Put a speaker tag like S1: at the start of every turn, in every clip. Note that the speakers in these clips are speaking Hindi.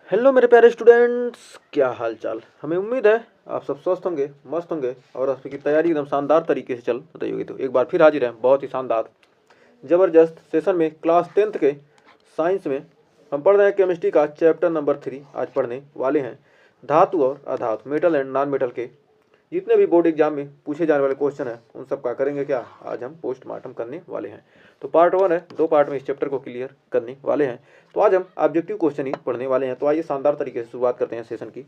S1: हेलो मेरे प्यारे स्टूडेंट्स, क्या हाल चाल। हमें उम्मीद है आप सब स्वस्थ होंगे, मस्त होंगे और आपकी तैयारी एकदम शानदार तरीके से चल रही होगी। तो एक बार फिर हाजिर हैं बहुत ही शानदार ज़बरदस्त सेशन में क्लास 10th के साइंस में। हम पढ़ रहे हैं केमिस्ट्री का चैप्टर नंबर 3। आज पढ़ने वाले हैं धातु और अधातु, मेटल एंड नॉन मेटल के जितने भी बोर्ड एग्जाम में पूछे जाने वाले क्वेश्चन हैं उन सब का करेंगे क्या, आज हम पोस्टमार्टम करने वाले हैं। तो पार्ट 1 है, 2 पार्ट में इस चैप्टर को क्लियर करने वाले हैं। तो आज हम ऑब्जेक्टिव क्वेश्चन ही पढ़ने वाले हैं। तो आइए शानदार तरीके से शुरुआत करते हैं सेशन की।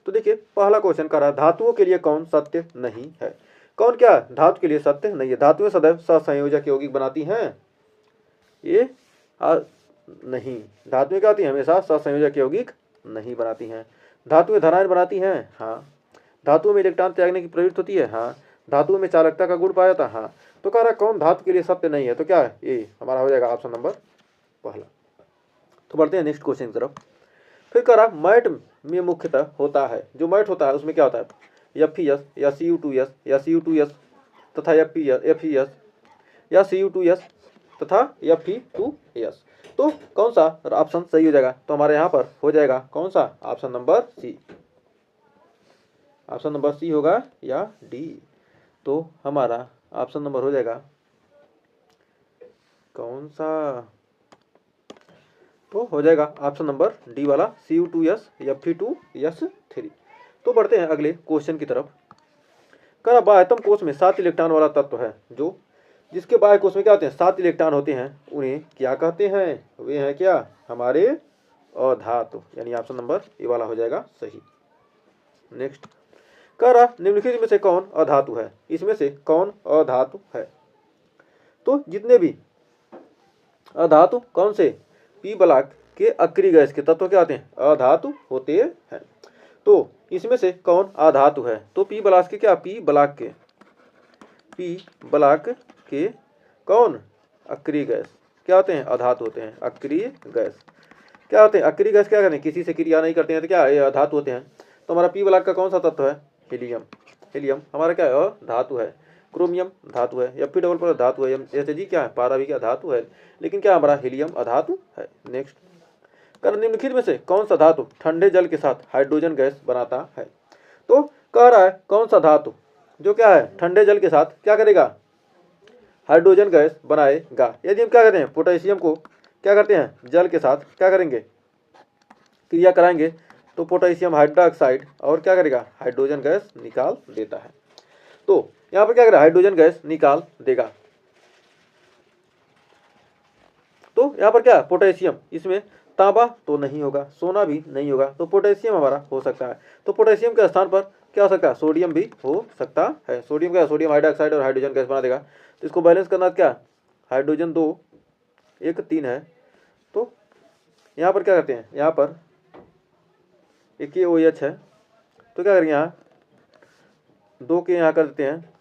S1: तो देखिए पहला क्वेश्चन कर रहा है धातुओं के लिए कौन सत्य नहीं है। कौन क्या धातु के लिए सत्य नहीं है। धातुएं सदैव सहसंयोजक यौगिक बनाती हैं। ये नहीं, धातुएं क्या होती हैं, हमेशा सहसंयोजक यौगिक नहीं बनाती हैं। धातुएं धनायन बनाती हैं। हाँ। धातुओं में इलेक्ट्रॉन त्यागने की प्रवृत्ति होती है। हाँ। धातुओं में चालकता का गुण पाया जाता है। हाँ। तो कह रहा कौन धातु के लिए सत्य नहीं है, तो क्या है, ये हमारा हो जाएगा ऑप्शन नंबर पहला। तो बढ़ते हैं नेक्स्ट क्वेश्चन की तरफ। फिर कह रहा मैट में मुख्यतः होता है, जो मैट होता है उसमें क्या होता है, FeS या Cu2S या Cu2S तथा FeS या Cu2S तथा Fe2S। तो कौन सा ऑप्शन सही हो जाएगा, तो हमारे यहाँ पर हो जाएगा कौन सा, option number C. Option number C होगा या डी। तो हमारा ऑप्शन नंबर हो जाएगा कौन सा, तो हो जाएगा ऑप्शन नंबर डी वाला Cu2S Fe2S3। तो बढ़ते हैं अगले क्वेश्चन की तरफ। कह रहा बाह्यतम कोश में 7 इलेक्ट्रॉन वाला तत्व है, जो जिसके बाह्य कोश में क्या होते हैं, 7 इलेक्ट्रॉन होते हैं, उन्हें क्या कहते हैं, वे हैं क्या, हमारे अधातु, यानी ऑप्शन नंबर ए वाला हो जाएगा सही। नेक्स्ट कह रहा निम्नलिखित में से कौन अधातु है, इसमें से कौन अधातु है। तो जितने भी अधातु कौन से, पी ब्लॉक के अक्रिय गैस के तत्व क्या होते हैं, अधातु होते हैं। तो इसमें से कौन अधातु है, तो पी ब्लॉक के क्या, पी ब्लॉक के कौन अक्रिय गैस क्या होते हैं, अधातु होते हैं। अक्रिय गैस क्या होते हैं, अक्रिय गैस क्या करते हैं, किसी से क्रिया नहीं करते हैं, तो क्या ये अधातु होते हैं। तो हमारा पी ब्लॉक का कौन सा तत्व है, हीलियम। हीलियम हमारा क्या है, धातु है। क्रोमियम धातु है, Fe धातु है, Hg क्या है, पारा क्या धातु है, लेकिन क्या हमारा हीलियम अधातु है। नेक्स्ट कर निम्नलिखित में से कौन सा धातु ठंडे जल के साथ हाइड्रोजन गैस बनाता है। तो कह रहा है कौन सा धातु जो क्या है, ठंडे जल के साथ क्या करेगा, हाइड्रोजन गैस बनाएगा। यदि हम क्या करते हैं, पोटेशियम को क्या करते हैं, जल के साथ क्या करेंगे, क्रिया कराएंगे, तो पोटेशियम हाइड्रोक्साइड और क्या करेगा, हाइड्रोजन गैस निकाल देता है। तो यहाँ पर क्या करेगा, हाइड्रोजन गैस निकाल देगा। तो यहाँ पर क्या, पोटेशियम, इसमें तांबा तो नहीं होगा, सोना भी नहीं होगा, तो पोटेशियम हमारा हो सकता है। तो पोटेशियम के स्थान पर क्या हो सकता है, सोडियम भी हो सकता है। सोडियम क्या, सोडियम हाइड्रोक्साइड और हाइड्रोजन गैस बना देगा। तो इसको बैलेंस करना क्या, हाइड्रोजन 2 1 3 है। तो यहाँ पर क्या करते हैं, यहाँ पर एक ये OH है, तो क्या करेंगे, यहाँ 2 के यहाँ कर देते हैं,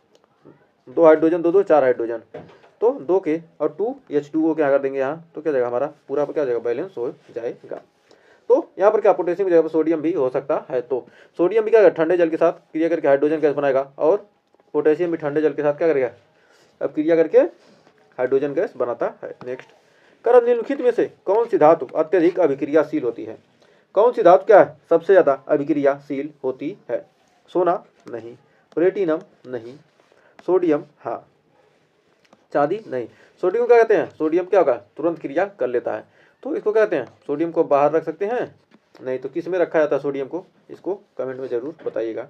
S1: 2 हाइड्रोजन 2 2 4 हाइड्रोजन, तो 2 के और 2 H2O क्या कर देंगे यहाँ, तो क्या जाएगा हमारा पूरा पर क्या जाएगा, बैलेंस हो जाएगा। तो यहाँ पर क्या, पोटेशियम की जगह पर सोडियम भी हो सकता है। तो सोडियम भी क्या करेगा, ठंडे जल के साथ क्रिया करके हाइड्रोजन गैस बनाएगा, और पोटेशियम भी ठंडे जल के साथ क्या करेगा, अब क्रिया करके हाइड्रोजन गैस बनाता है। नेक्स्ट कर निम्नलिखित में से कौन सी धातु अत्यधिक अभिक्रियाशील होती है। कौन सी धातु क्या है, सबसे ज्यादा अभिक्रियाशील होती है। सोना नहीं, प्लेटिनम नहीं, सोडियम हाँ, चांदी नहीं। सोडियम क्या कहते हैं, सोडियम क्या होगा, तुरंत क्रिया कर लेता है, तो इसको क्या कहते हैं, सोडियम को बाहर रख सकते हैं, नहीं तो किस में रखा जाता है सोडियम को, इसको कमेंट में जरूर बताइएगा,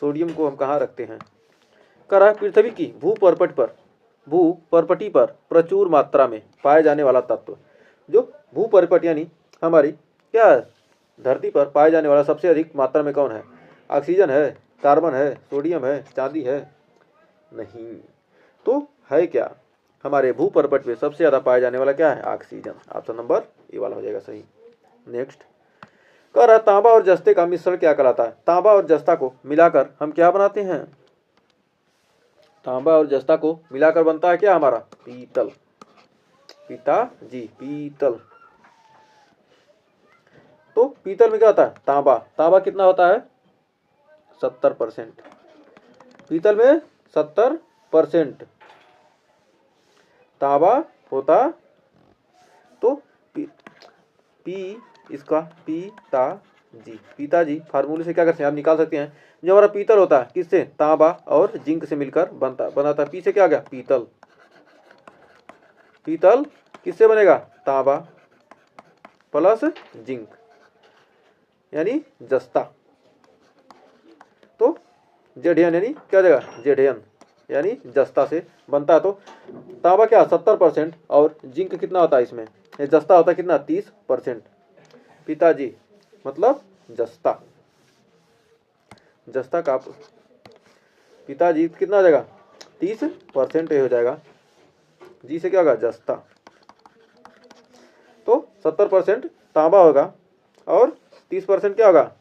S1: सोडियम को हम कहाँ रखते हैं। कह रहा है पृथ्वी की भूपर्पटी पर प्रचुर मात्रा में पाए जाने वाला तत्व, जो भूपर्पट यानी हमारी क्या है, धरती पर पाए जाने वाला सबसे अधिक मात्रा में कौन है, ऑक्सीजन है, कार्बन है, सोडियम है, चांदी है, नहीं। तो है क्या, हमारे भूपर्पट पे सबसे ज्यादा पाया जाने वाला क्या है, ऑक्सीजन। ऑप्शन नंबर ए वाला हो जाएगा सही। नेक्स्ट कह रहा तांबा और जस्ते का मिश्रण क्या कहलाता है। तांबा और जस्ता को मिलाकर हम क्या बनाते हैं, तांबा और जस्ता को मिलाकर बनता है क्या हमारा, पीतल। पीतल। तो पीतल में क्या होता है, तांबा। तांबा कितना होता है, 70%। पीतल में 70% तांबा होता। तो इसका पिताजी, पिताजी फार्मूले से क्या करते हैं आप निकाल सकते हैं। जो हमारा पीतल होता है किससे, तांबा और जिंक से मिलकर बनाता है। पी से क्या आ गया, पीतल, पीतल किससे बनेगा, तांबा प्लस जिंक यानी जस्ता। तो जेडन यानी क्या हो जाएगा, जेडन यानी जस्ता से बनता है। तो तांबा क्या 70% और जिंक कितना होता है इसमें, जस्ता होता है कितना 30%। पिताजी मतलब जस्ता, जस्ता का पिताजी कितना हो जाएगा 30% हो जाएगा, जी से क्या होगा जस्ता। तो 70% तांबा होगा और 30% क्या होगा,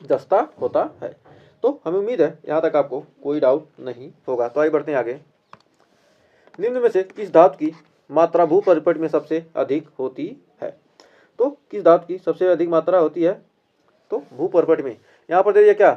S1: जस्ता होता है। तो हमें उम्मीद है यहाँ तक आपको कोई डाउट नहीं होगा। तो आइए बढ़ते हैं आगे। निम्न में से किस धातु की मात्रा भू परिपट में सबसे अधिक होती है। तो किस धातु की सबसे अधिक मात्रा होती है, तो भू परिपट में। यहाँ पर देखिए क्या,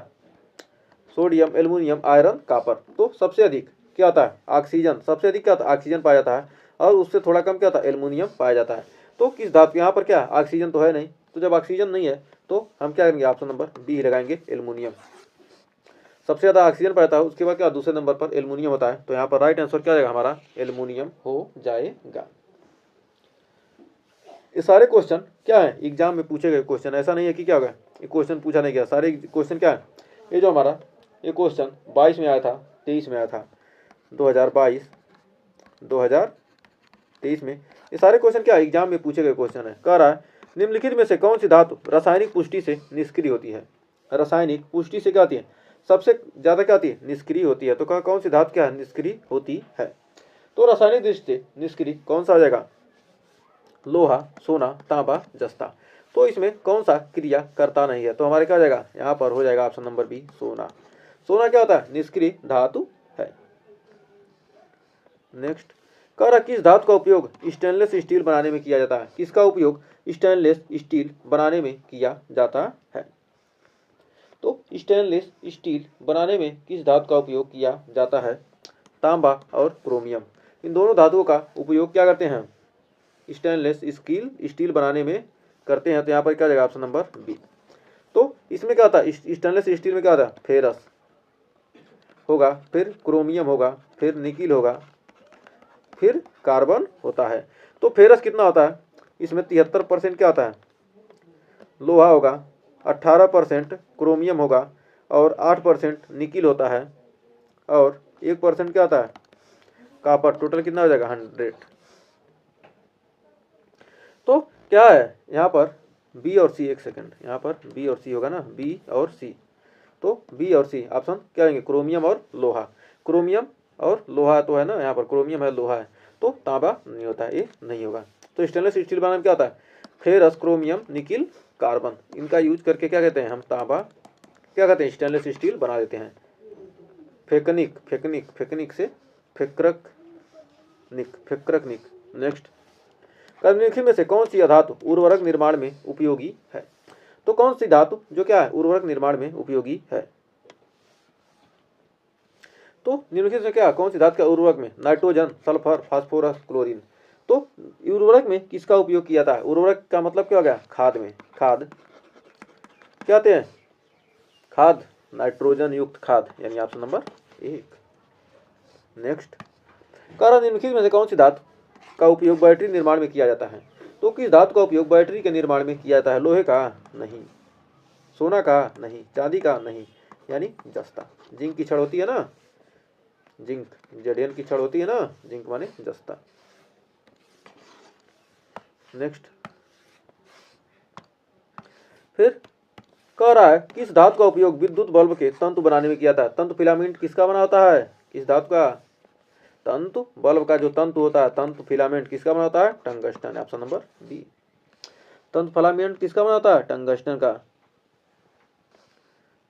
S1: सोडियम, एल्युमिनियम, आयरन, कॉपर। तो सबसे अधिक क्या होता है, ऑक्सीजन। सबसे अधिक क्या होता है, ऑक्सीजन पाया जाता है और उससे थोड़ा कम क्या होता है, एल्युमिनियम पाया जाता है। तो किस धातु, यहाँ पर क्या ऑक्सीजन तो है नहीं, तो जब ऑक्सीजन नहीं है तो हम क्या करेंगे, ऑप्शन नंबर बी लगाएंगे, एल्युमिनियम। सबसे ज़्यादा ऑक्सीजन पाता है, उसके बाद क्या दूसरे नंबर पर एल्युमिनियम होता है। तो यहाँ पर राइट आंसर क्या जाएगा हमारा, एल्युमिनियम हो जाएगा। ये सारे क्वेश्चन क्या है, एग्जाम में पूछे गए क्वेश्चन। ऐसा नहीं है कि क्या होगा ये क्वेश्चन पूछा नहीं गया। सारे क्वेश्चन क्या है, ये जो हमारा ये क्वेश्चन 22 में आया था, 23 में आया था, 2022, 2023 में, ये सारे क्वेश्चन क्या एग्जाम में पूछे गए क्वेश्चन है। कह रहा है निम्नलिखित में से कौन सी धातु रासायनिक पुष्टि से निष्क्रिय होती है। रासायनिक पुष्टि से क्या होती है, सबसे ज्यादा क्या होती है, निष्क्रिय होती है। तो कौन सी धातु क्या है, निष्क्रिय होती है। तो रासायनिक दृष्टि से निष्क्रिय कौन सा आ जाएगा, लोहा, सोना, तांबा, जस्ता। तो इसमें कौन सा क्रिया करता नहीं है, तो हमारे क्या हो जाएगा, यहाँ पर हो जाएगा ऑप्शन नंबर बी, सोना। सोना क्या होता है, निष्क्रिय धातु है। नेक्स्ट, कह रहा किस धातु का उपयोग स्टेनलेस स्टील बनाने में किया जाता है। किसका उपयोग स्टेनलेस स्टील बनाने में किया जाता है। तो स्टेनलेस स्टील बनाने में किस धातु का उपयोग किया जाता है, तांबा और क्रोमियम। इन दोनों धातुओं का उपयोग क्या करते हैं, स्टेनलेस स्टील बनाने में करते हैं। तो यहाँ पर क्या जाएगा, ऑप्शन नंबर बी। तो इसमें क्या होता है, स्टेनलेस स्टील में क्या होता है, फेरस होगा, फिर क्रोमियम होगा, फिर निकिल होगा, फिर कार्बन होता है। तो फेरस कितना होता है, इसमें 73% क्या होता है, लोहा होगा, 18% क्रोमियम होगा और 8% निकिल होता है और 1% क्या होता है, कॉपर। टोटल कितना हो जाएगा, 100। तो क्या है यहाँ पर बी और सी, एक सेकंड, यहाँ पर बी और सी होगा ना, बी और सी। तो बी और सी ऑप्शन क्या आएंगे, क्रोमियम और लोहा। क्रोमियम और लोहा तो है ना, यहाँ पर क्रोमियम है, लोहा है, तो तांबा नहीं होता है, ये नहीं होगा। तो स्टेनलेस स्टील बनाने में क्या होता है, फेरस, क्रोमियम, निकिल, कार्बन, इनका यूज करके क्या कहते हैं हम, तांबा क्या कहते हैं, स्टेनलेस स्टील बना देते हैं। फेकनिक, फेकनिक, फेकनिक से फेक्रक निक, फेक्रक निक। नेक्स्ट, निम्नलिखित में से कौन सी धातु उर्वरक निर्माण में उपयोगी है। तो कौन सी धातु जो क्या है, उर्वरक निर्माण में उपयोगी है। तो निम्नलिखित में क्या, कौन सी धातु का उर्वरक में, नाइट्रोजन, सल्फर, फास्फोरस, क्लोरीन। तो उर्वरक में किसका उपयोग किया जाता है, उर्वरक का मतलब क्या हो गया, खाद में। खाद क्या आते हैं, खाद, नाइट्रोजन युक्त खाद, यानी ऑप्शन नंबर 1। नेक्स्ट, कारण निम्नलिखित में से कौन सी धातु का उपयोग बैटरी निर्माण में किया जाता है। तो किस धातु का उपयोग बैटरी के निर्माण में किया जाता है, लोहे का नहीं, सोना का नहीं, चांदी का नहीं, यानी जस्ता। जिंक की छड़ होती है ना, जिंक, जेडन की छड़ होती है ना, जिंक माने जस्ता। नेक्स्ट, फिर कह रहा है किस धातु का उपयोग विद्युत बल्ब के तंतु बनाने में किया जाता है। तंतु फिलामेंट किसका बना होता है, किस धातु का, तंतु बल्ब का जो तंतु होता है, तंतु फिलामेंट किसका बना होता है, टंगस्टन, ऑप्शन नंबर बी। तंतु फिलामेंट किसका बना होता है, टंगस्टन का।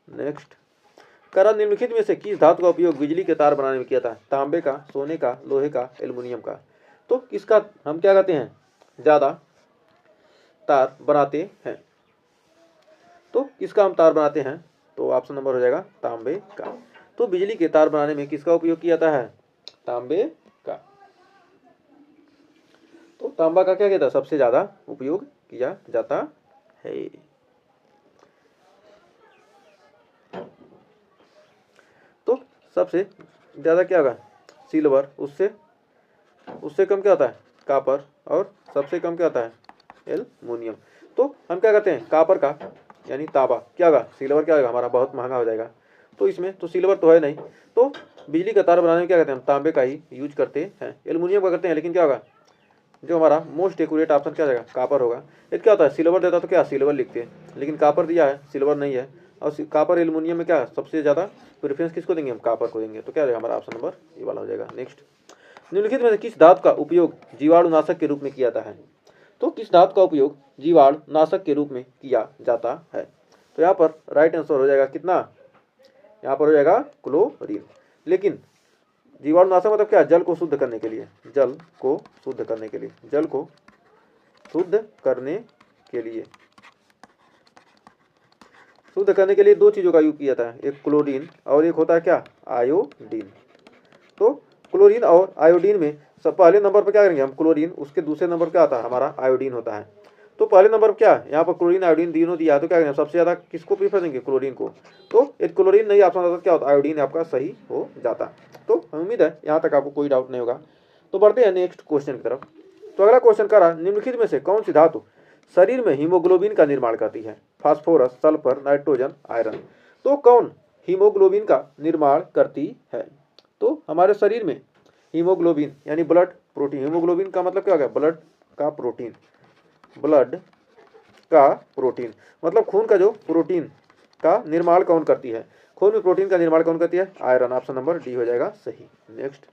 S1: नेक्स्ट, कारण निम्नलिखित में से किस धातु का उपयोग बिजली के तार बनाने में किया था, तांबे का, सोने का, लोहे का, एल्युमिनियम का। तो किसका हम क्या कहते हैं, ज्यादा तार बनाते हैं। तो किसका हम तार बनाते हैं, तो ऑप्शन नंबर हो जाएगा तांबे का। तो बिजली के तार बनाने में किसका उपयोग किया जाता है, तांबे का। तो तांबा का क्या कहता है, सबसे ज्यादा उपयोग किया जाता है। तो सबसे ज़्यादा क्या होगा, सिल्वर, उससे कम क्या होता है, कापर, और सबसे कम क्या होता है, एल्युमिनियम। तो हम क्या करते हैं, कापर का यानी तांबा क्या होगा, सिल्वर क्या होगा हमारा, बहुत महंगा हो जाएगा। तो इसमें तो सिल्वर तो है नहीं, तो बिजली का तार बनाने में क्या करते हैं, हम तांबे का ही यूज करते हैं। एल्युमिनियम का करते हैं, लेकिन क्या होगा, जो हमारा मोस्ट एक्यूरेट ऑप्शन क्या जाएगा, कापर होगा। ये क्या होता है, सिल्वर देता तो क्या सिल्वर लिखते हैं, लेकिन कापर दिया है, सिल्वर नहीं है। और कापर एल्युमिनियम में क्या सबसे ज़्यादा प्रेफरेंस किसको देंगे, हम कापर को देंगे। तो क्या जाएगा हमारा ऑप्शन नंबर ये वाला हो जाएगा। नेक्स्ट, निम्नलिखित में से किस धातु का उपयोग जीवाणुनाशक के रूप में किया जाता है। तो किस धातु का उपयोग जीवाणुनाशक के रूप में किया जाता है। तो यहाँ पर राइट आंसर हो जाएगा कितना, यहाँ पर हो जाएगा क्लोरीन। लेकिन जीवाणुनाशक मतलब क्या, जल को शुद्ध करने के लिए, जल को शुद्ध करने के लिए, जल को शुद्ध करने के लिए, शुद्ध करने के लिए दो चीज़ों का यूज किया जाता है, एक क्लोरीन और एक होता है क्या, आयोडीन। तो क्लोरीन और आयोडीन में सब पहले नंबर पर क्या करेंगे हम, क्लोरीन, उसके दूसरे नंबर क्या आता है हमारा आयोडीन होता है। तो पहले नंबर पर क्या है, यहाँ पर क्लोरीन आयोडीन तीनों दिया है, तो क्या करेंगे सबसे ज़्यादा किसको प्रीफर देंगे, क्लोरीन को। तो यदि क्लोरीन नहीं ऑप्शन आता क्या होता, आयोडीन आपका सही हो जाता। तो उम्मीद है यहाँ तक आपको कोई डाउट नहीं होगा। तो बढ़ते हैं नेक्स्ट क्वेश्चन की तरफ। तो अगला क्वेश्चन कह रहा है, निम्नलिखित में से कौन सी धातु शरीर में हीमोग्लोबिन का निर्माण करती है, फास्फोरस, सल्फर, नाइट्रोजन, आयरन। तो कौन हीमोग्लोबिन का निर्माण करती है। तो हमारे शरीर में हीमोग्लोबिन यानी ब्लड प्रोटीन, हीमोग्लोबिन का मतलब क्या हो गया, ब्लड का प्रोटीन, ब्लड का प्रोटीन मतलब खून का जो प्रोटीन का निर्माण कौन करती है, खून में प्रोटीन का निर्माण कौन करती है, आयरन। ऑप्शन नंबर डी हो जाएगा सही। नेक्स्ट,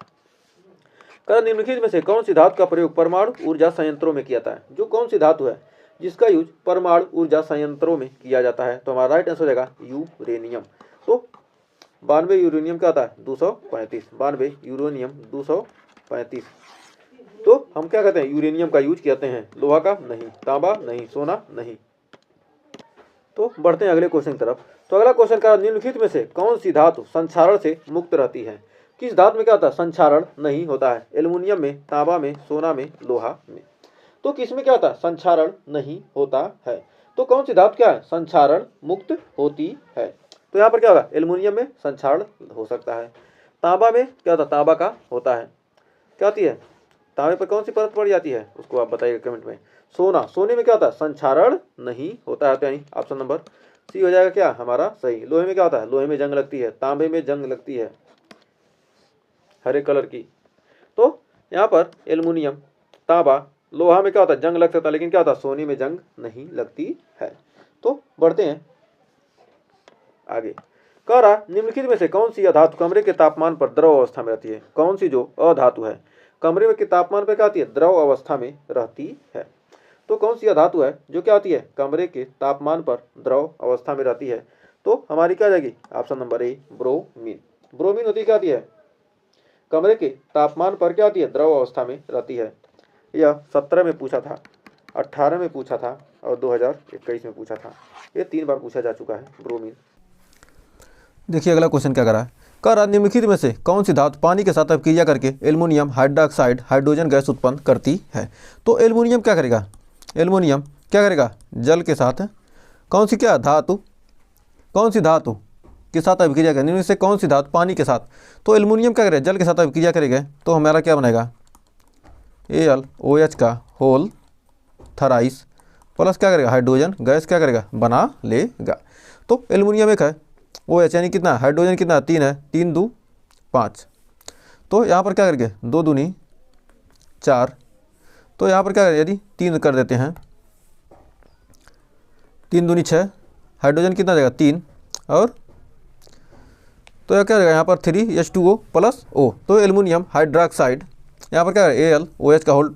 S1: निम्नलिखित में से कौन सी धातु का प्रयोग परमाणु ऊर्जा संयंत्रों में किया जाता है। जो कौन सी धातु है जिसका यूज परमाणु ऊर्जा संयंत्रों में किया जाता है। तो हमारा राइट आंसर हो जाएगा यूरेनियम। तो 92 यूरेनियम क्या आता है, 235, 92 यूरेनियम 235। तो हम क्या कहते हैं, यूरेनियम का यूज करते हैं, लोहा का नहीं, तांबा नहीं, सोना नहीं। तो बढ़ते हैं अगले क्वेश्चन की तरफ। तो अगला क्वेश्चन का, निम्नलिखित में से कौन सी धातु संक्षारण से मुक्त रहती है। किस धातु में क्या होता है, संक्षारण नहीं होता है। एल्युमिनियम में, तांबा में, सोना में, लोहा में। तो किस में क्या होता है, संक्षारण नहीं होता है। तो कौन सी धातु क्या है, संक्षारण मुक्त होती है। तो यहाँ पर क्या होगा, एल्युमिनियम में संक्षारण हो सकता है, तांबा में क्या होता है, तांबा का होता है, क्या होती है, तांबे पर कौन सी परत पड़ जाती है उसको आप बताइएगा कमेंट में। सोना, सोने में क्या होता है, संक्षारण नहीं होता है, तो यानी ऑप्शन नंबर सी हो जाएगा क्या हमारा सही। लोहे में क्या होता है, लोहे में जंग लगती है, तांबे में जंग लगती है हरे कलर की। तो यहाँ पर एल्युमिनियम, तांबा, लोहा में क्या होता है, जंग लग सकता है, लेकिन क्या होता है, सोने में जंग नहीं लगती है। तो बढ़ते हैं आगे। कह रहा, निम्नलिखित में से कौन सी अधातु कमरे के तापमान पर द्रव अवस्था में रहती है। कौन सी जो अधातु है कमरे में के तापमान पर क्या आती है, द्रव अवस्था में रहती है। तो कौन सी अधातु है जो क्या होती है, कमरे के तापमान पर द्रव अवस्था में रहती है। तो हमारी क्या जाएगी, option number A bromine. Bromine होती क्या होती है, कमरे के तापमान पर क्या होती है, द्रव अवस्था में रहती है। यह 17 में पूछा था, 18 में पूछा था और 2021 में पूछा था। ये 3 बार पूछा जा चुका है ब्रोमीन। देखिए अगला क्वेश्चन क्या कह रहा, निम्नलिखित में से कौन सी धातु पानी के साथ अभिक्रिया करके एल्युमिनियम हाइड्रोक्साइड हाइड्रोजन गैस उत्पन्न करती है। तो एल्युमिनियम क्या करेगा, एल्युमिनियम क्या करेगा, जल के साथ कौन सी क्या धातु, कौन सी धातु के साथ अभिक्रिया करेगा, इनमें से कौन सी धातु पानी के साथ। तो एल्युमिनियम क्या करेगा, जल के साथ अभिक्रिया करेगा, तो हमारा क्या बनेगा, AlOH का होल थराइस प्लस क्या करेगा, हाइड्रोजन गैस क्या करेगा, बना लेगा। तो एल्युमिनियम एक है, OH यानी कितना, हाइड्रोजन कितना 3 है, 3 2 5। तो यहाँ पर क्या करेंगे, 2 दूनी 4। तो यहाँ पर क्या करें, यदि 3 कर देते हैं, 3 दूनी 6, हाइड्रोजन कितना जाएगा 3, और तो यह क्या जाएगा यहाँ पर 3H2O प्लस O। तो एल्युमिनियम हाइड्रोक्साइड यहाँ पर क्या है, AlOH का होल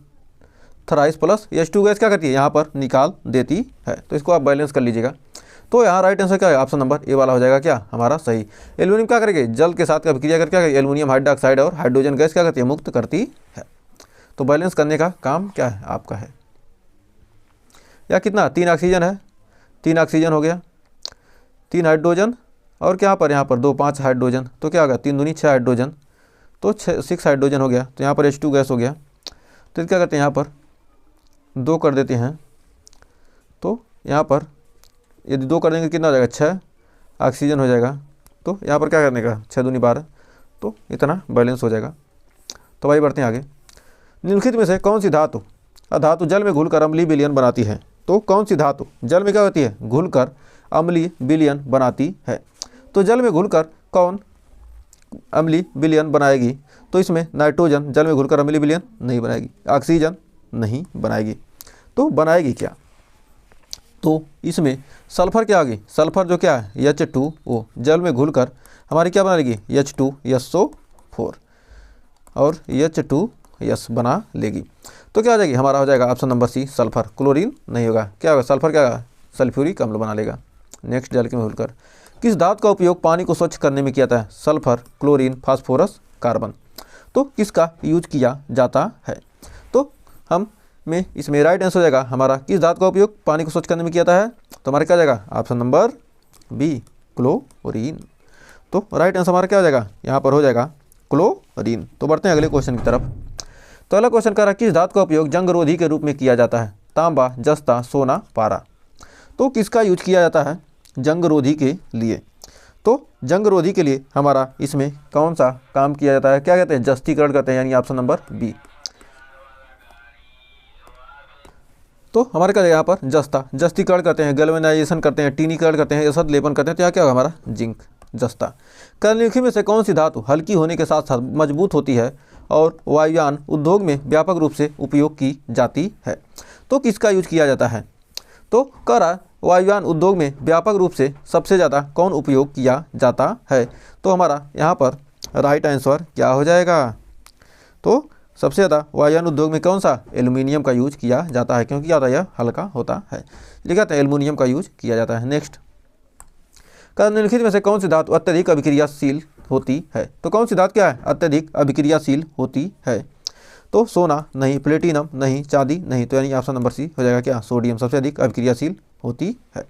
S1: थराइस प्लस H2 गैस क्या करती है, यहाँ पर निकाल देती है। तो इसको आप बैलेंस कर लीजिएगा। तो यहाँ राइट आंसर क्या है, ऑप्शन नंबर ए वाला हो जाएगा क्या हमारा सही। एल्युमिनियम क्या करेगी, जल के साथ अभिक्रिया करके क्या करेगी, एल्युमिनियम हाइड्रोक्साइड और हाइड्रोजन गैस क्या करती है, मुक्त करती है। तो बैलेंस करने का काम क्या है आपका है, या कितना 3 ऑक्सीजन है, 3 ऑक्सीजन हो गया, 3 हाइड्रोजन और क्या पर यहाँ पर 2 5 हाइड्रोजन। तो क्या होगा 3 दूनी 6 हाइड्रोजन, तो 6 हाइड्रोजन हो गया। तो यहाँ पर H2 गैस हो गया। तो क्या करते हैं, यहाँ पर 2 कर देते हैं, तो यहाँ पर यदि 2 कर देंगे कितना हो जाएगा 6 ऑक्सीजन हो जाएगा। तो यहाँ पर क्या करने का 6 दूनी 12, तो इतना बैलेंस हो जाएगा। तो भाई बढ़ते हैं आगे। निम्नलिखित में से कौन सी धातु अधातु जल में घुलकर अम्लीय विलयन बनाती है? तो कौन सी धातु जल में क्या होती है? घुलकर अम्लीय विलयन बनाती है। तो जल में घुलकर कौन अम्लीय विलयन बनाएगी? तो इसमें नाइट्रोजन जल में घुलकर अम्लीय विलयन नहीं बनाएगी, ऑक्सीजन नहीं बनाएगी। तो बनाएगी क्या? तो इसमें सल्फर क्या आ गई? सल्फर जो क्या है H2O जल में घुलकर हमारी क्या बना लेगी? H2SO4 और H2S बना लेगी। तो क्या आ जाएगी? हमारा हो जाएगा option number C sulphur. Chlorine नहीं होगा, क्या होगा? सल्फर क्या होगा? सल्फ्यूरिक अम्ल बना लेगा। नेक्स्ट जल के में घुलकर किस धातु का उपयोग पानी को स्वच्छ करने में किया जाता है? Sulphur, chlorine, phosphorus, carbon. तो किसका यूज किया जाता है? तो हम में इसमें राइट आंसर हो जाएगा हमारा किस धातु का उपयोग पानी को स्वच्छ करने में किया जाता है? तो हमारा क्या जाएगा? Option number B chlorine. तो राइट आंसर हमारा क्या हो जाएगा? यहाँ पर हो जाएगा क्लोरीन। तो बढ़ते हैं अगले क्वेश्चन की तरफ। तो अगला क्वेश्चन कह रहा है किस धातु का उपयोग जंगरोधी के रूप में किया जाता है? तांबा, जस्ता, सोना, पारा। तो किसका यूज किया जाता है जंगरोधी के लिए? तो जंगरोधी के लिए हमारा इसमें कौन सा काम किया जाता है? क्या कहते हैं? जस्तीकरण करते हैं, यानी ऑप्शन नंबर बी। तो हमारे क्या यहाँ पर जस्ता, जस्तीकरण करते हैं, गैल्वेनाइजेशन करते हैं, टीनीकरण करते हैं, एसद लेपन करते हैं। तो यहाँ क्या होगा हमारा? जिंक, जस्ता। निम्नलिखित में से कौन सी धातु हल्की होने के साथ साथ मजबूत होती है और वायुयान उद्योग में व्यापक रूप से उपयोग की जाती है? तो किसका यूज किया जाता है? तो कह रहा वायुयान उद्योग में व्यापक रूप से सबसे ज़्यादा कौन उपयोग किया जाता है? तो हमारा यहाँ पर राइट आंसर क्या हो जाएगा? तो सबसे ज़्यादा वायुयान उद्योग में कौन सा? एल्युमिनियम का यूज किया जाता है, क्योंकि क्या होता है? यह हल्का होता है, लिखा था एल्युमिनियम का यूज किया जाता है। नेक्स्ट, निम्नलिखित में से कौन सी धातु अत्यधिक अभिक्रियाशील होती है? तो कौन सी धातु क्या है? अत्यधिक अभिक्रियाशील होती है। तो सोना नहीं, प्लेटिनम नहीं, चांदी नहीं। तो यानी ऑप्शन नंबर सी हो जाएगा क्या? सोडियम सबसे अधिक अभिक्रियाशील होती है।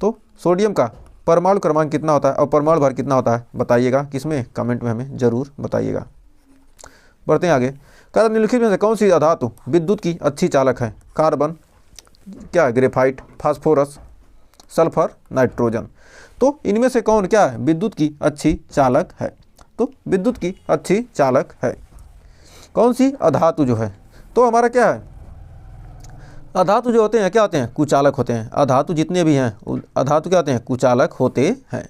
S1: तो सोडियम का परमाणु क्रमांक कितना होता है और परमाणु भर कितना होता है बताइएगा, किसमें? कमेंट में हमें जरूर बताइएगा। बढ़ते हैं आगे। कहता निम्नलिखित में से कौन सी धातु विद्युत की अच्छी चालक है? कार्बन, क्या? Graphite, phosphorus, sulphur, nitrogen. तो इनमें से कौन क्या है? विद्युत की अच्छी चालक है। तो विद्युत की अच्छी चालक है कौन सी? अधातु जो है। तो हमारा क्या है? अधातु जो होते हैं क्या होते हैं? कुचालक होते हैं। अधातु जितने भी हैं अधातु क्या होते हैं? कुचालक होते हैं।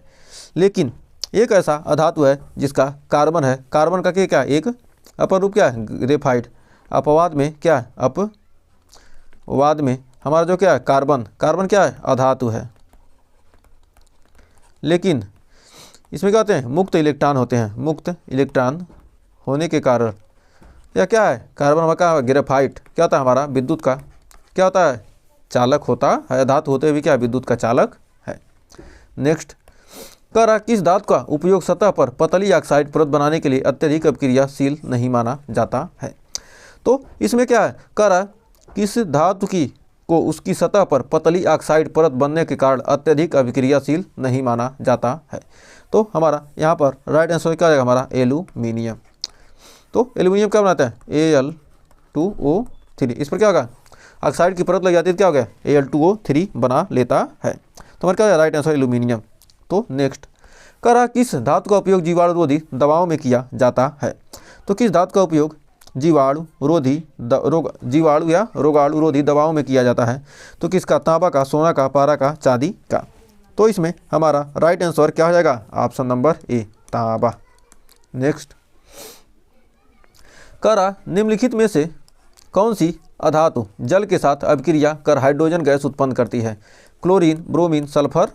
S1: लेकिन एक ऐसा अधातु है जिसका कार्बन है, कार्बन का क्या? एक अपर रूप क्या है? ग्रेफाइट। अपवाद में क्या है? अपवाद में हमारा जो क्या है? कार्बन। कार्बन क्या है? अधातु है, लेकिन इसमें क्या होते हैं? मुक्त इलेक्ट्रॉन होते हैं। मुक्त इलेक्ट्रॉन होने के कारण या क्या है? कार्बन हमारा क्या? ग्रेफाइट क्या होता है? हमारा विद्युत का क्या होता है? चालक होता है। धातु होते हुए क्या? विद्युत का चालक है। नेक्स्ट, कह रहा किस धातु का उपयोग सतह पर पतली ऑक्साइड परत बनाने के लिए अत्यधिक अभिक्रियाशील नहीं माना जाता है? तो इसमें क्या है? कह रहा किस धातु की को उसकी सतह पर पतली ऑक्साइड परत बनने के कारण अत्यधिक अभिक्रियाशील नहीं माना जाता है? तो हमारा यहाँ पर राइट आंसर क्या हो जाएगा? हमारा एल्यूमिनियम। तो एल्यूमिनियम क्या बनाता है? Al2O3। इस पर क्या होगा? ऑक्साइड की परत लग जाती है, क्या हो गया? Al2O3 बना लेता है। तो हमारा क्या होगा? Right answer aluminium. तो नेक्स्ट, कह रहा किस धातु का उपयोग जीवाणुरोधी दवाओं में किया जाता है? तो किस धातु का उपयोग जीवाणु या रोगाणुरोधी दवाओं में किया जाता है? तो किसका? तांबा का, सोना का, पारा का, चांदी का। तो इसमें हमारा राइट आंसर क्या हो जाएगा? ऑप्शन नंबर ए तांबा। नेक्स्ट, कह रहा निम्नलिखित में से कौन सी अधातु जल के साथ अभिक्रिया कर हाइड्रोजन गैस उत्पन्न करती है? क्लोरीन, ब्रोमीन, सल्फर,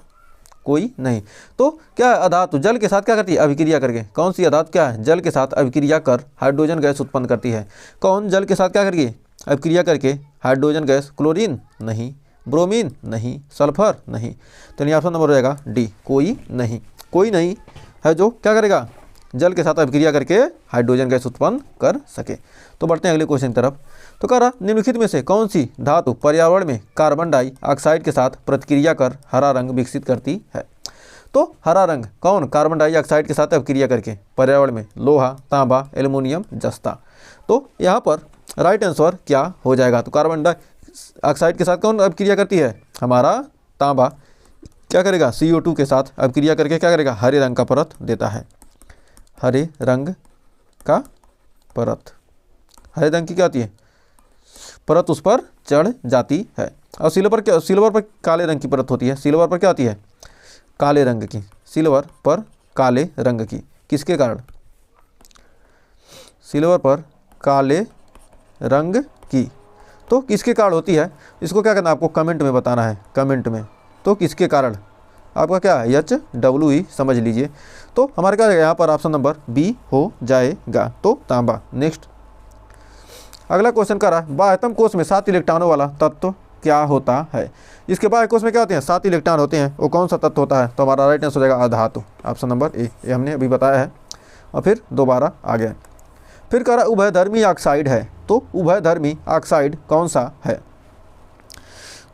S1: कोई नहीं। तो क्या है? अधातु जल के साथ क्या करती है? अभिक्रिया करके। कौन सी अधातु क्या है? जल के साथ अभिक्रिया कर हाइड्रोजन गैस उत्पन्न करती है। कौन जल के साथ क्या करके अभिक्रिया करके हाइड्रोजन गैस? क्लोरीन नहीं, ब्रोमीन नहीं, सल्फर नहीं। तो नहीं ऑप्शन नंबर हो जाएगा डी, कोई नहीं। कोई नहीं है जो क्या करेगा? जल के साथ अभिक्रिया करके हाइड्रोजन गैस उत्पन्न कर सके। तो बढ़ते हैं अगले क्वेश्चन की तरफ। तो कह रहा निम्नलिखित में से कौन सी धातु पर्यावरण में कार्बन डाइऑक्साइड के साथ प्रतिक्रिया कर हरा रंग विकसित करती है? तो हरा रंग कौन? कार्बन डाइऑक्साइड के साथ अभिक्रिया करके पर्यावरण में। लोहा, तांबा, एल्युमिनियम, जस्ता। तो यहाँ पर राइट आंसर क्या हो जाएगा? तो कार्बन ऑक्साइड के साथ कौन अब क्रिया करती है? हमारा तांबा क्या करेगा? CO2 के साथ अब क्रिया करके क्या करेगा? हरे रंग का परत देता है। हरे रंग का परत, हरे रंग की क्या होती है? परत उस पर चढ़ जाती है। और सिल्वर पर काले रंग की परत होती है। सिल्वर पर क्या होती है? काले रंग की। सिल्वर पर काले रंग की, किसके कारण? सिल्वर पर काले रंग की, तो किसके कारण होती है? इसको क्या करना है आपको? कमेंट में बताना है, कमेंट में। तो किसके कारण? आपका क्या है? HW ही समझ लीजिए। तो हमारा क्या जाएगा यहाँ पर? ऑप्शन नंबर बी हो जाएगा, तो तांबा। नेक्स्ट अगला क्वेश्चन कर रहा है, बाह्यतम कोष में 7 इलेक्ट्रॉनों वाला तत्व क्या होता है? इसके बाह्य कोष में क्या होते हैं? 7 इलेक्ट्रॉन होते हैं। वो कौन सा तत्व होता है? तो हमारा राइट आंसर हो जाएगा अधातु, ऑप्शन नंबर ए। ये हमने अभी बताया है और फिर दोबारा आ गया। फिर कह रहा उभयधर्मी ऑक्साइड है, तो उभयधर्मी ऑक्साइड कौन सा है?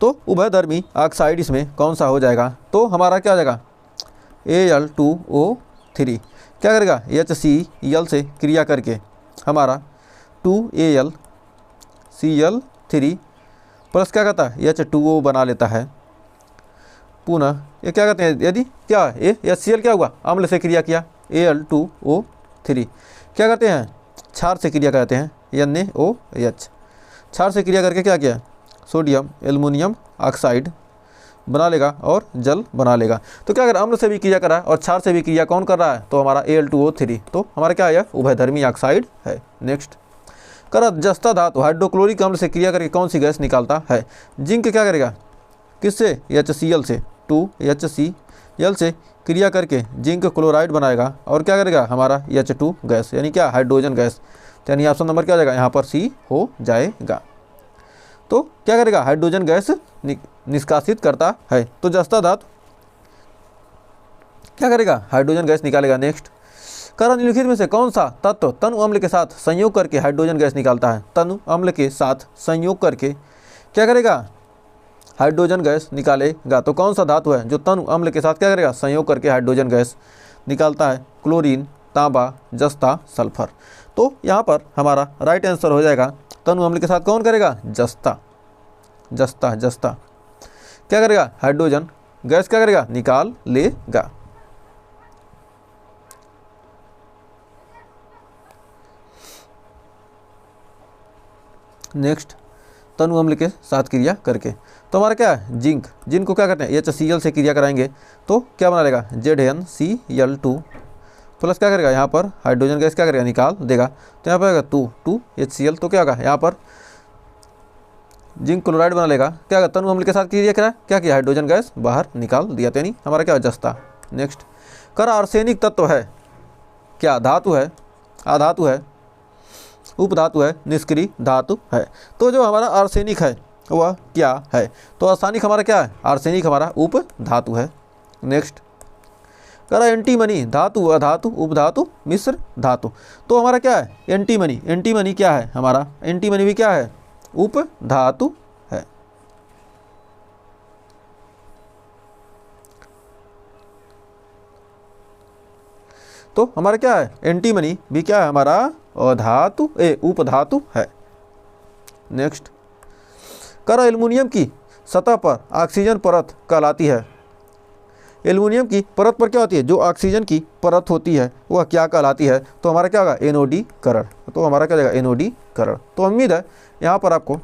S1: तो उभयधर्मी ऑक्साइड इसमें कौन सा हो जाएगा? तो हमारा क्या हो जाएगा? Al2O3 क्या करेगा? HCl से क्रिया करके हमारा 2AlCl3 प्लस क्या कहता है? H2O बना लेता है। पुनः ये क्या कहते हैं? यदि क्या ये HCl क्या हुआ? अम्ल से क्रिया किया, Al2O3 क्या कहते हैं? क्षार से क्रिया करते हैं, NaOH। क्षार से क्रिया करके क्या किया? सोडियम एल्युमिनियम ऑक्साइड बना लेगा और जल बना लेगा। तो क्या अगर अम्ल से भी क्रिया कर रहा है और क्षार से भी क्रिया कौन कर रहा है? तो हमारा Al2O3, तो हमारा क्या है? उभयधर्मी ऑक्साइड है। नेक्स्ट कर जस्ता धातु हाइड्रोक्लोरिक अम्ल से क्रिया करके कौन सी गैस निकालता है? जिंक क्या करेगा? किससे? HCl से। 2HCl से क्रिया करके जिंक क्लोराइड बनाएगा और क्या करेगा? हमारा H2 गैस, यानी क्या? Hydrogen gas. तो यानी ऑप्शन नंबर क्या हो जाएगा? यहाँ पर सी हो जाएगा। तो क्या करेगा? हाइड्रोजन गैस निष्कासित करता है। तो जस्ता धातु क्या करेगा? हाइड्रोजन गैस निकालेगा। नेक्स्ट कर निम्नलिखित में से कौन सा तत्व तनु अम्ल के साथ संयोग करके हाइड्रोजन गैस निकालता है? तनु अम्ल के साथ संयोग करके क्या करेगा? हाइड्रोजन गैस निकालेगा। तो कौन सा धातु है जो तनु अम्ल के साथ क्या करेगा? संयोग करके हाइड्रोजन गैस निकालता है? क्लोरीन, तांबा, जस्ता, सल्फर। तो यहाँ पर हमारा राइट आंसर हो जाएगा तनु अम्ल के साथ कौन करेगा? जस्ता। जस्ता जस्ता क्या करेगा? हाइड्रोजन गैस क्या करेगा? निकाल लेगा। नेक्स्ट तनु अम्ल के साथ क्रिया करके तो हमारा क्या है? जिंक। जिंक को क्या करते हैं? HCl से क्रिया कराएंगे तो क्या बना लेगा? ZnCl2 प्लस क्या करेगा? यहाँ पर हाइड्रोजन गैस क्या करेगा? निकाल देगा। तो यहाँ पर आएगा 2HCl, तो क्या होगा? यहाँ पर जिंक क्लोराइड बना लेगा। क्या होगा? तनु अम्ल के साथ क्रिया करा, क्या किया? हाइड्रोजन गैस बाहर निकाल दिया। तो यानी हमारा क्या? जस्ता। नेक्स्ट कर आर्सेनिक तत्व है क्या? धातु है, अधातु है, उपधातु है, निष्क्रिय धातु है। तो जो हमारा आर्सेनिक है वह क्या है? तो आर्सेनिक हमारा क्या है? आर्सेनिक हमारा उप धातु है। नेक्स्ट करा एंटीमनी धातु, अधातु, उपधातु, मिश्र धातु। तो हमारा क्या है? एंटीमनी। एंटीमनी क्या है? हमारा एंटीमनी भी क्या है? उप धातु है। तो हमारा क्या है? एंटीमनी भी क्या है? हमारा अधातु उपधातु है। नेक्स्ट कर एल्युमिनियम की सतह पर ऑक्सीजन परत कहलाती है। एल्युमिनियम की परत पर क्या होती है? जो ऑक्सीजन की परत होती है वह क्या कहलाती है? तो हमारा क्या होगा? एनोडीकरण। तो हमारा क्या जाएगा? एनोडीकरण। तो उम्मीद है यहाँ पर आपको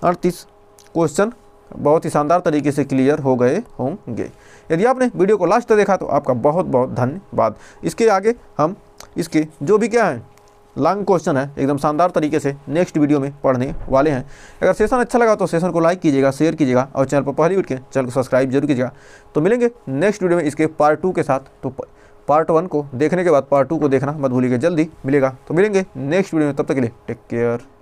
S1: 38 क्वेश्चन बहुत ही शानदार तरीके से क्लियर हो गए होंगे। यदि आपने वीडियो को लास्ट तक देखा तो आपका बहुत बहुत धन्यवाद। इसके आगे हम इसके जो भी क्या है लॉन्ग क्वेश्चन है एकदम शानदार तरीके से नेक्स्ट वीडियो में पढ़ने वाले हैं। अगर सेशन अच्छा लगा तो सेशन को लाइक कीजिएगा, शेयर कीजिएगा और चैनल पर पहली उठ के चैनल को सब्सक्राइब जरूर कीजिएगा। तो मिलेंगे नेक्स्ट वीडियो में इसके पार्ट 2 के साथ। तो पार्ट 1 को देखने के बाद पार्ट 2 को देखना मत भूलिएगा, जल्दी मिलेगा। तो मिलेंगे नेक्स्ट वीडियो में, तब तक के लिए टेक केयर।